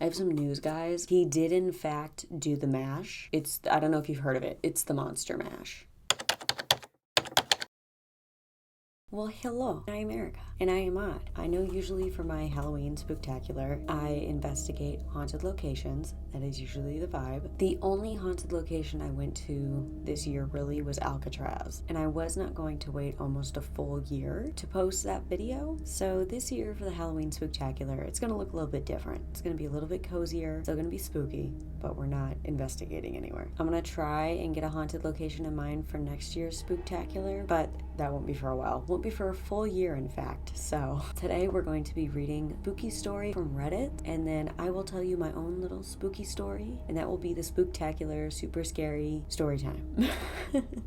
I have some news, guys. He did in fact do the mash. I don't know if you've heard of it. It's the Monster Mash. Well, hello, I'm Erika, and I am odd. I know usually for my Halloween Spooktacular, I investigate haunted locations. That is usually the vibe. The only haunted location I went to this year really was Alcatraz, and I was not going to wait almost a full year to post that video. So this year for the Halloween Spooktacular, it's gonna look a little bit different. It's gonna be a little bit cozier, still gonna be spooky, but we're not investigating anywhere. I'm gonna try and get a haunted location in mind for next year's Spooktacular, but that won't be for a while. Won't be for a full year, in fact. So today we're going to be reading a spooky story from Reddit, and then I will tell you my own little spooky story, and that will be the Spooktacular super scary story time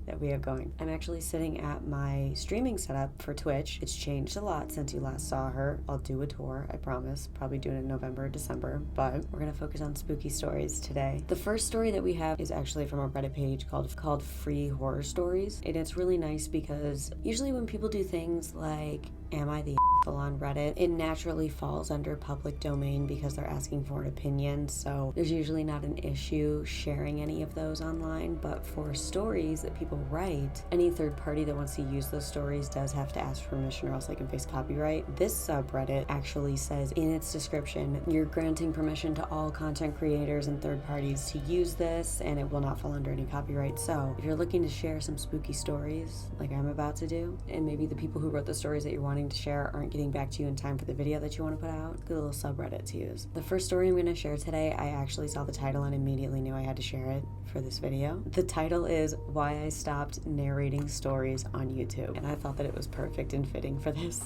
that we have going. I'm actually sitting at my streaming setup for Twitch. It's changed a lot since you last saw her. I'll do a tour, I promise. Probably doing it in November or December, but we're gonna focus on spooky stories today. The first story that we have is actually from a Reddit page called Free Horror Stories, and it's really nice because usually when people do things like am I the on Reddit, it naturally falls under public domain because they're asking for an opinion, so there's usually not an issue sharing any of those online. But for stories that people write, any third party that wants to use those stories does have to ask for permission or else they can face copyright. This subreddit actually says in its description, you're granting permission to all content creators and third parties to use this, and it will not fall under any copyright. So if you're looking to share some spooky stories like I'm about to do, and maybe the people who wrote the stories that you're wanting to share aren't getting back to you in time for the video that you want to put out, good little subreddit to use. The first story I'm going to share today, I actually saw the title and immediately knew I had to share it for this video. The title is Why I Stopped Narrating Stories on YouTube, and I thought that it was perfect and fitting for this.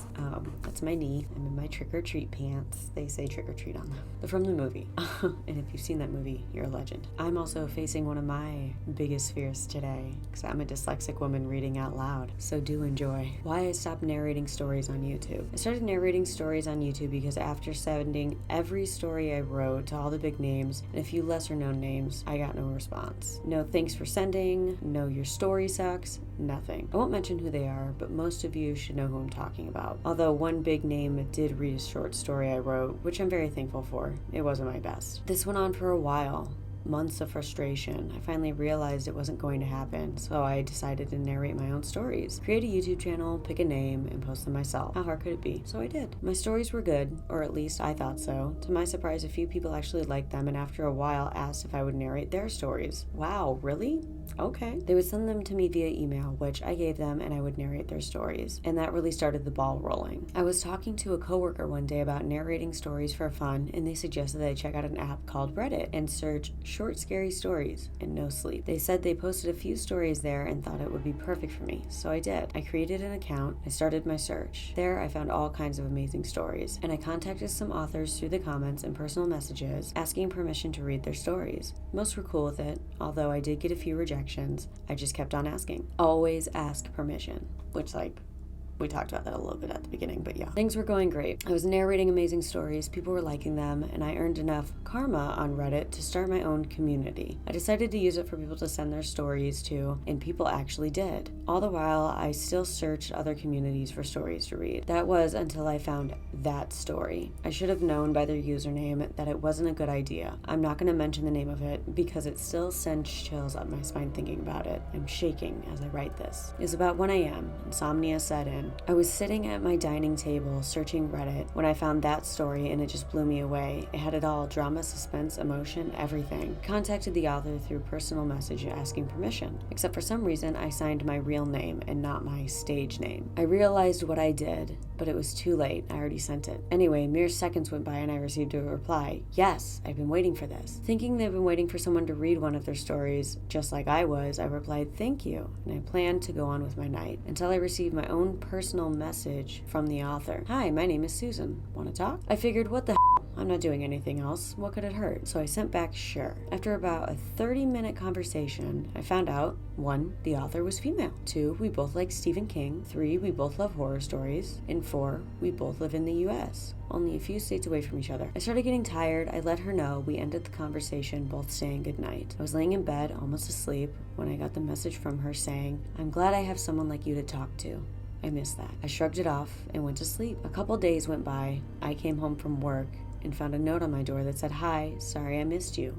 That's my knee. I'm in my trick-or-treat pants. They say trick-or-treat on them. They're from the movie. And if you've seen that movie, you're a legend. I'm also facing one of my biggest fears today because I'm a dyslexic woman reading out loud, so do enjoy. Why I stopped narrating stories on YouTube. I started narrating stories on YouTube because after sending every story I wrote to all the big names and a few lesser known names, I got no response. No thanks for sending, no your story sucks, nothing. I won't mention who they are, but most of you should know who I'm talking about. Although one big name did read a short story I wrote, which I'm very thankful for. It wasn't my best. This went on for a while. Months of frustration. I finally realized it wasn't going to happen, so I decided to narrate my own stories. Create a YouTube channel, pick a name, and post them myself. How hard could it be? So I did. My stories were good, or at least I thought so. To my surprise, a few people actually liked them, and after a while asked if I would narrate their stories. Wow, really? Okay. They would send them to me via email, which I gave them, and I would narrate their stories. And that really started the ball rolling. I was talking to a coworker one day about narrating stories for fun, and they suggested that I check out an app called Reddit and search short scary stories and no sleep. They said they posted a few stories there and thought it would be perfect for me, so I did. I created an account, I started my search. There I found all kinds of amazing stories, and I contacted some authors through the comments and personal messages asking permission to read their stories. Most were cool with it, although I did get a few rejections. I just kept on asking. Always ask permission, which we talked about that a little bit at the beginning, but yeah. Things were going great. I was narrating amazing stories, people were liking them, and I earned enough karma on Reddit to start my own community. I decided to use it for people to send their stories to, and people actually did. All the while, I still searched other communities for stories to read. That was until I found that story. I should have known by their username that it wasn't a good idea. I'm not going to mention the name of it because it still sends chills up my spine thinking about it. I'm shaking as I write this. It was about 1 a.m. Insomnia set in. I was sitting at my dining table searching Reddit when I found that story, and it just blew me away. It had it all: drama, suspense, emotion, everything. I contacted the author through personal message asking permission, except for some reason I signed my real name and not my stage name. I realized what I did, but it was too late. I already sent it. Anyway, mere seconds went by and I received a reply. Yes, I've been waiting for this. Thinking they've been waiting for someone to read one of their stories, just like I was, I replied, thank you, and I planned to go on with my night until I received my own personal message from the author. Hi, my name is Susan. Want to talk? I figured, what the I'm not doing anything else. What could it hurt? So I sent back, sure. After about a 30-minute conversation, I found out 1, the author was female. 2, we both like Stephen King. 3, we both love horror stories. And 4, we both live in the US, only a few states away from each other. I started getting tired. I let her know. We ended the conversation, both saying goodnight. I was laying in bed, almost asleep, when I got the message from her saying, I'm glad I have someone like you to talk to. I missed that. I shrugged it off and went to sleep. A couple days went by. I came home from work and found a note on my door that said, "Hi, sorry I missed you.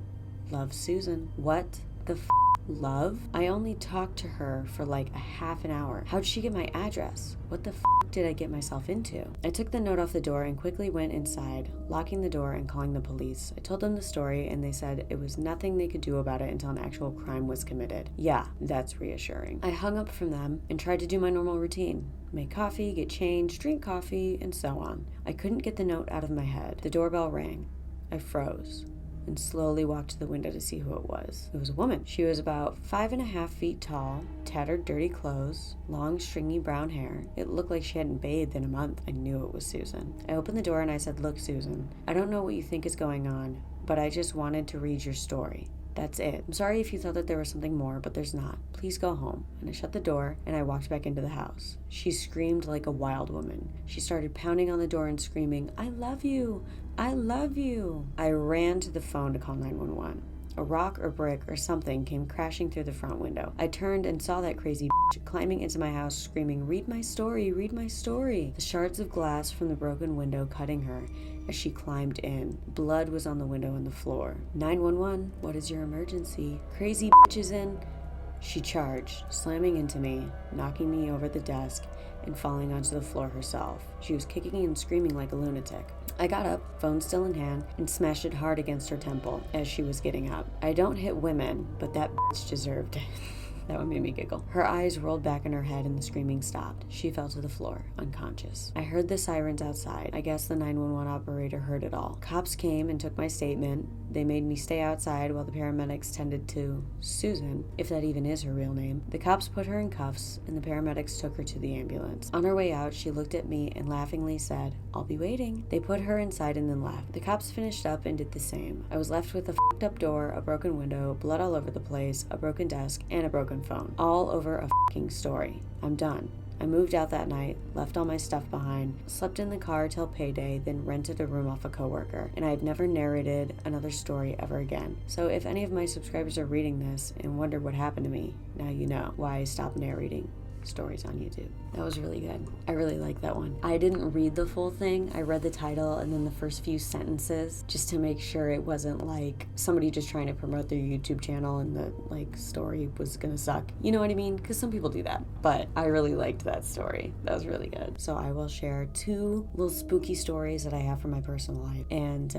Love, Susan." What the love? I only talked to her for like a half an hour. How'd she get my address? What the did I get myself into? I took the note off the door and quickly went inside, locking the door and calling the police. I told them the story and they said it was nothing they could do about it until an actual crime was committed. Yeah, that's reassuring. I hung up from them and tried to do my normal routine. Make coffee, get changed, drink coffee, and so on. I couldn't get the note out of my head. The doorbell rang. I froze and slowly walked to the window to see who it was. It was a woman. She was about 5.5 feet tall, tattered, dirty clothes, long, stringy brown hair. It looked like she hadn't bathed in a month. I knew it was Susan. I opened the door and I said, "Look, Susan, I don't know what you think is going on, but I just wanted to read your story. That's it. I'm sorry if you thought that there was something more, but there's not. Please go home." And I shut the door and I walked back into the house. She screamed like a wild woman. She started pounding on the door and screaming, "I love you. I love you." I ran to the phone to call 911. A rock or brick or something came crashing through the front window. I turned and saw that crazy bitch climbing into my house screaming, "Read my story, read my story." The shards of glass from the broken window cutting her as she climbed in. Blood was on the window and the floor. 911, what is your emergency? Crazy bitch is in. She charged, slamming into me, knocking me over the desk, and falling onto the floor herself. She was kicking and screaming like a lunatic. I got up, phone still in hand, and smashed it hard against her temple as she was getting up. I don't hit women, but that bitch deserved it. That one made me giggle. Her eyes rolled back in her head and the screaming stopped. She fell to the floor, unconscious. I heard the sirens outside. I guess the 911 operator heard it all. Cops came and took my statement. They made me stay outside while the paramedics tended to Susan, if that even is her real name. The cops put her in cuffs and the paramedics took her to the ambulance. On her way out, she looked at me and laughingly said, "I'll be waiting." They put her inside and then left. The cops finished up and did the same. I was left with a fucked up door, a broken window, blood all over the place, a broken desk, and a broken phone. All over a fucking story. I'm done. I moved out that night, left all my stuff behind, slept in the car till payday, then rented a room off a coworker, and I've never narrated another story ever again. So if any of my subscribers are reading this and wonder what happened to me, now you know why I stopped narrating stories on YouTube. That was really good. I really like that one. I didn't read the full thing. I read the title and then the first few sentences just to make sure it wasn't like somebody just trying to promote their YouTube channel and the like story was gonna suck. You know what I mean? Because some people do that. But I really liked that story. That was really good. So I will share 2 little spooky stories that I have from my personal life. And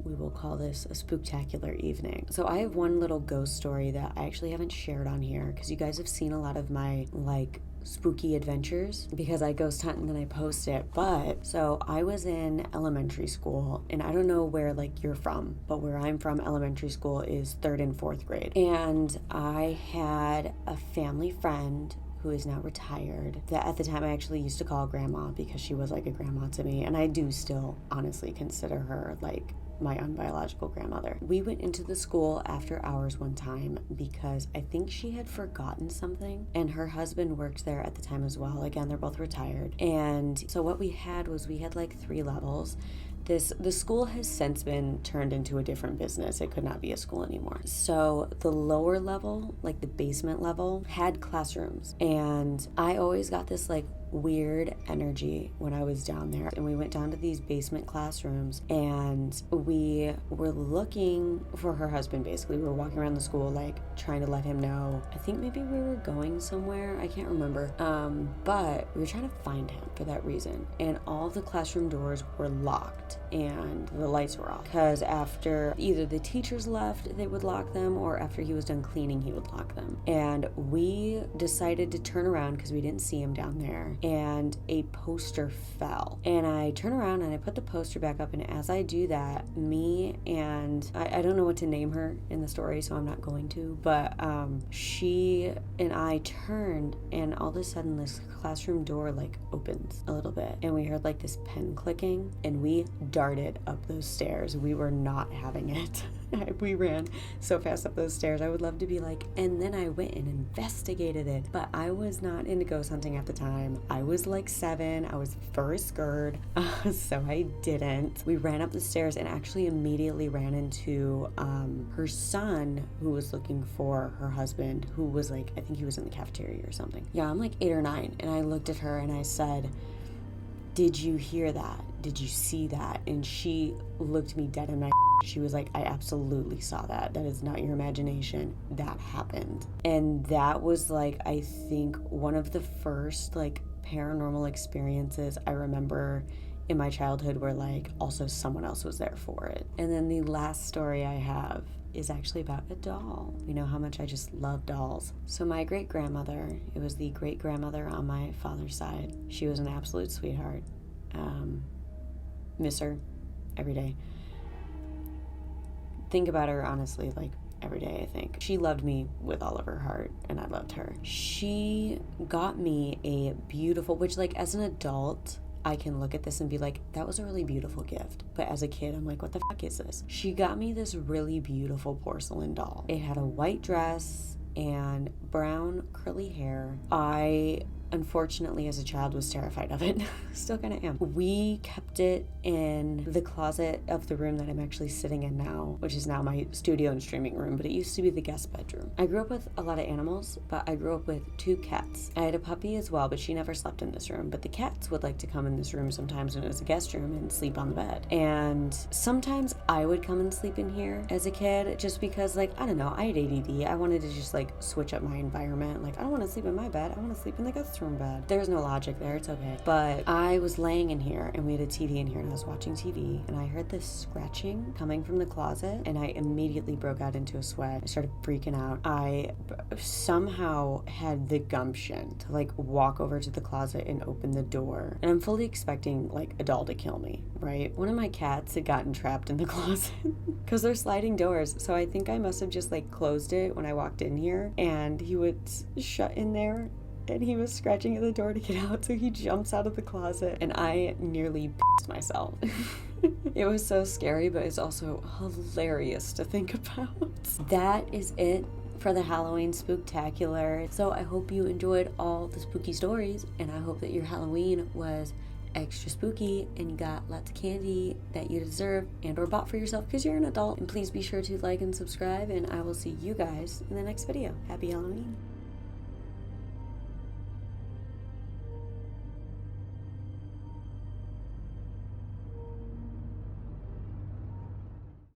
we will call this a spooktacular evening. So I have one little ghost story that I actually haven't shared on here because you guys have seen a lot of my like spooky adventures because I ghost hunt and then I post it. But so I was in elementary school, and I don't know where like you're from, but where I'm from, elementary school is 3rd and 4th grade. And I had a family friend who is now retired, that at the time I actually used to call grandma because she was like a grandma to me, and I do still honestly consider her like my unbiological grandmother. We went into the school after hours one time because I think she had forgotten something, and her husband worked there at the time as well. Again, they're both retired. And so what we had was we had like 3 levels. The school has since been turned into a different business. It could not be a school anymore. So the lower level, like the basement level, had classrooms. And I always got this like weird energy when I was down there. And we went down to these basement classrooms and we were looking for her husband basically. We were walking around the school like trying to let him know. I think maybe we were going somewhere. I can't remember. But we were trying to find him for that reason. And all the classroom doors were locked and the lights were off. Because after either the teachers left, they would lock them, or after he was done cleaning, he would lock them. And we decided to turn around because we didn't see him down there. And a poster fell. And I turn around and I put the poster back up. And as I do that, me and I don't know what to name her in the story, so I'm not going to. But she and I turned, and all of a sudden this classroom door like opens a little bit. And we heard like this pen clicking, and we darted up those stairs. We were not having it. We ran so fast up those stairs. I would love to be like, and then I went and investigated it. But I was not into ghost hunting at the time. I was like 7. I was very scared. So I didn't. We ran up the stairs and actually immediately ran into her son, who was looking for her husband, who was like, I think he was in the cafeteria or something. Yeah, I'm like 8 or 9. And I looked at her and I said, did you hear that? Did you see that? And she looked me dead in my she was like, I absolutely saw that. That is not your imagination. That happened. And that was like, I think one of the first like paranormal experiences I remember in my childhood where like also someone else was there for it. And then the last story I have is actually about a doll. You know how much I just love dolls. So my great-grandmother, it was the great-grandmother on my father's side. She was an absolute sweetheart. Miss her every day. Think about her honestly, like every day, I think. She loved me with all of her heart, and I loved her. She got me a beautiful, which like as an adult, I can look at this and be like, that was a really beautiful gift. But as a kid, I'm like, what the fuck is this? She got me this really beautiful porcelain doll. It had a white dress and brown curly hair. I unfortunately as a child was terrified of it. Still kind of am. We kept it in the closet of the room that I'm actually sitting in now, which is now my studio and streaming room, but it used to be the guest bedroom. I grew up with a lot of animals, but I grew up with 2 cats. I had a puppy as well, but she never slept in this room. But the cats would like to come in this room sometimes when it was a guest room and sleep on the bed. And sometimes I would come and sleep in here as a kid just because like, I don't know, I had ADD. I wanted to just like switch up my environment. Like, I don't want to sleep in my bed. I want to sleep in the guest room bed. There's no logic there. It's okay. But I was laying in here and we had a TV in here and I was watching TV and I heard this scratching coming from the closet and I immediately broke out into a sweat. I started freaking out. I somehow had the gumption to like walk over to the closet and open the door. And I'm fully expecting like a doll to kill me, right? One of my cats had gotten trapped in the closet because they're sliding doors. So I think I must have just like closed it when I walked in here and he would shut in there. And he was scratching at the door to get out, so he jumps out of the closet, and I nearly pissed myself. It was so scary, but it's also hilarious to think about. That is it for the Halloween Spooktacular. So I hope you enjoyed all the spooky stories, and I hope that your Halloween was extra spooky and you got lots of candy that you deserve and or bought for yourself because you're an adult. And please be sure to like and subscribe, and I will see you guys in the next video. Happy Halloween.